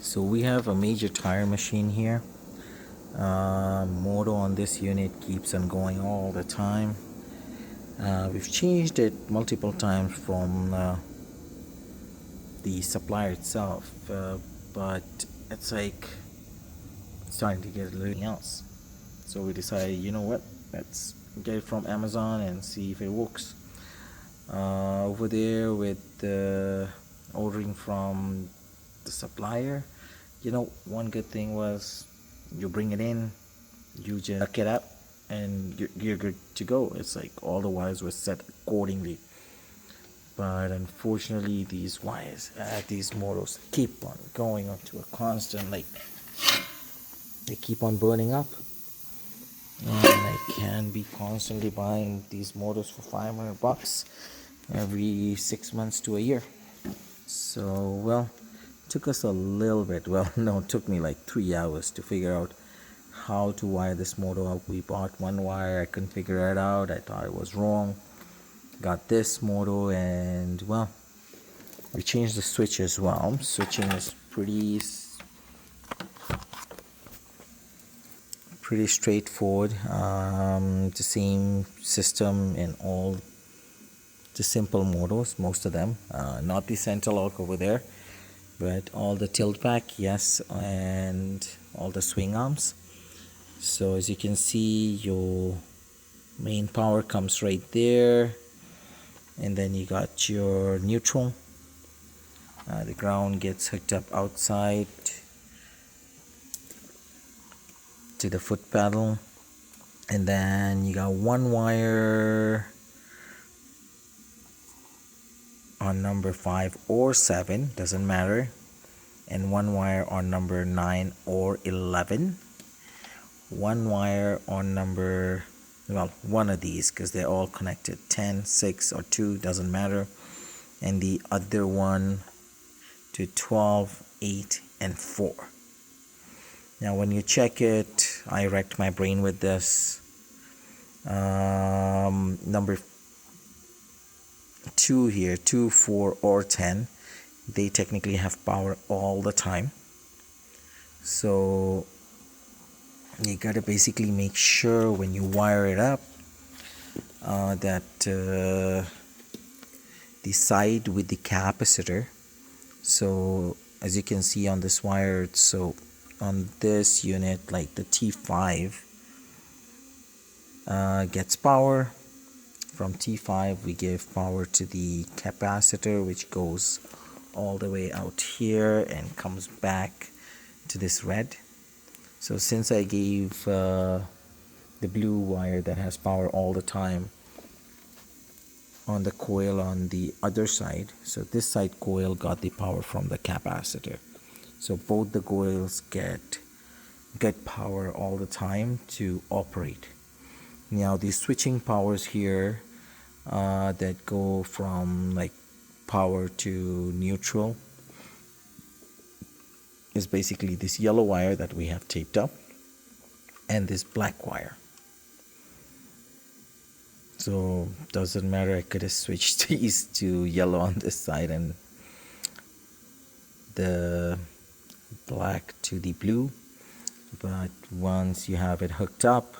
So we have a major tire machine here. Motor on this unit keeps on going all the time. We've changed it multiple times from the supplier itself, but it's like starting to get a little else. So we decided, you know what, let's get it from Amazon and see if it works. Over there with ordering from the supplier, one good thing was you bring it in, you just hook it up, and you're good to go. It's like all the wires were set accordingly. But unfortunately, these wires, these motors keep on going up to a constant, like they keep on burning up. And I can be constantly buying these motors for $500 every 6 months to a year. So, well, it took us a little bit. Well, no, it took me like 3 hours to figure out how to wire this motor up. We bought one wire, I couldn't figure it out. I thought it was wrong. Got this motor, and well, we changed the switch as well. Switching is pretty straightforward. The same system in all the simple motors, most of them, not the center lock over there, but all the tilt back, yes, and all the swing arms. So as you can see, your main power comes right there, and then you got your neutral. The ground gets hooked up outside to the foot pedal, and then you got one wire on number 5 or 7, doesn't matter, and one wire on number 9 or 11, one wire on number, well, one of these, because they're all connected, 10, 6 or 2, doesn't matter, and the other one to 12, 8 and 4. Now when you check it, I wrecked my brain with this. Number 2 here, 2, 4 or 10, they technically have power all the time. So you gotta basically make sure when you wire it up that the side with the capacitor, so as you can see on this wire, so on this unit, like the T5 gets power. From T5 we give power to the capacitor, which goes all the way out here and comes back to this red. So since I gave the blue wire that has power all the time on the coil on the other side, so this side coil got the power from the capacitor. So both the coils get power all the time to operate. Now the switching powers here that go from like power to neutral is basically this yellow wire that we have taped up and this black wire. So doesn't matter, I could have switched these to yellow on this side and the black to the blue, but once you have it hooked up,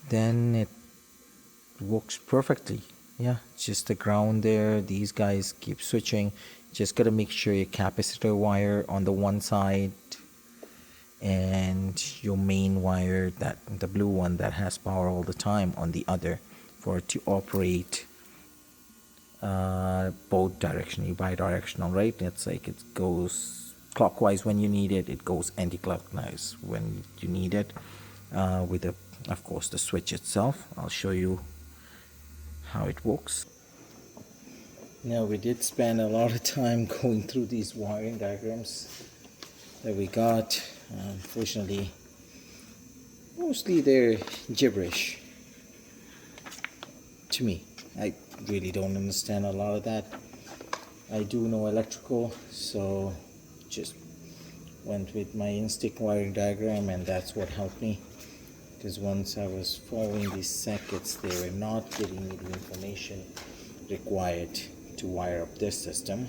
then it works perfectly. Yeah, just the ground there, these guys keep switching. Just gotta make sure your capacitor wire on the one side and your main wire, that the blue one that has power all the time, on the other, for it to operate both directionally, bi-directional, right? It's like it goes clockwise when you need it, it goes anti-clockwise when you need it, with of course the switch itself. I'll show you how it works. Now we did spend a lot of time going through these wiring diagrams that we got. Unfortunately, mostly they're gibberish to me. I really don't understand a lot of that. I do know electrical, so just went with my instinct wiring diagram, and that's what helped me, because once I was following these circuits, they were not giving me the information required to wire up this system.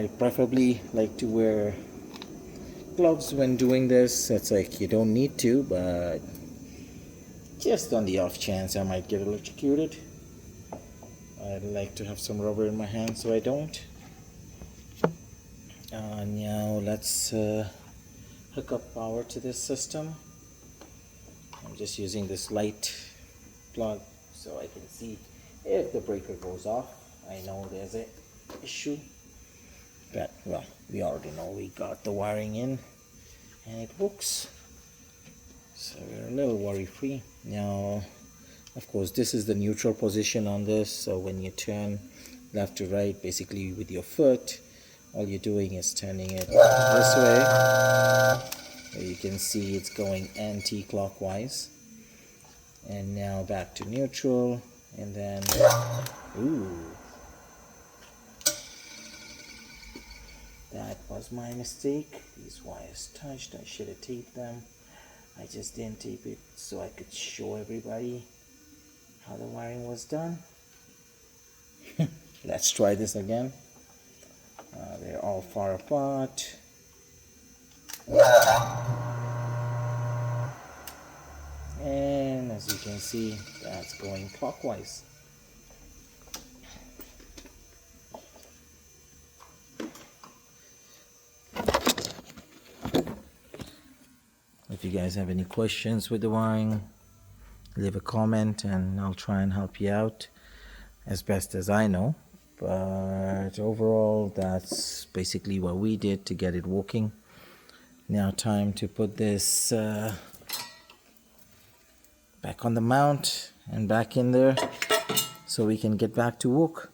I preferably like to wear gloves when doing this. It's like you don't need to, but just on the off chance I might get electrocuted, I'd like to have some rubber in my hand so I don't. Now let's hook up power to this system. I'm just using this light plug so I can see if the breaker goes off. I know there's an issue, but well, we already know we got the wiring in and it works, so we're a little worry free. Now of course this is the neutral position on this, so when you turn left to right, basically with your foot, all you're doing is turning it this way. You can see it's going anti-clockwise. And now back to neutral, and then ooh, that was my mistake. These wires touched. I should have taped them. I just didn't tape it so I could show everybody how the wiring was done. Let's try this again. They're all far apart. And as you can see, that's going clockwise. If you guys have any questions with the wiring, leave a comment and I'll try and help you out as best as I know. But overall, that's basically what we did to get it working. Now time to put this back on the mount and back in there so we can get back to work.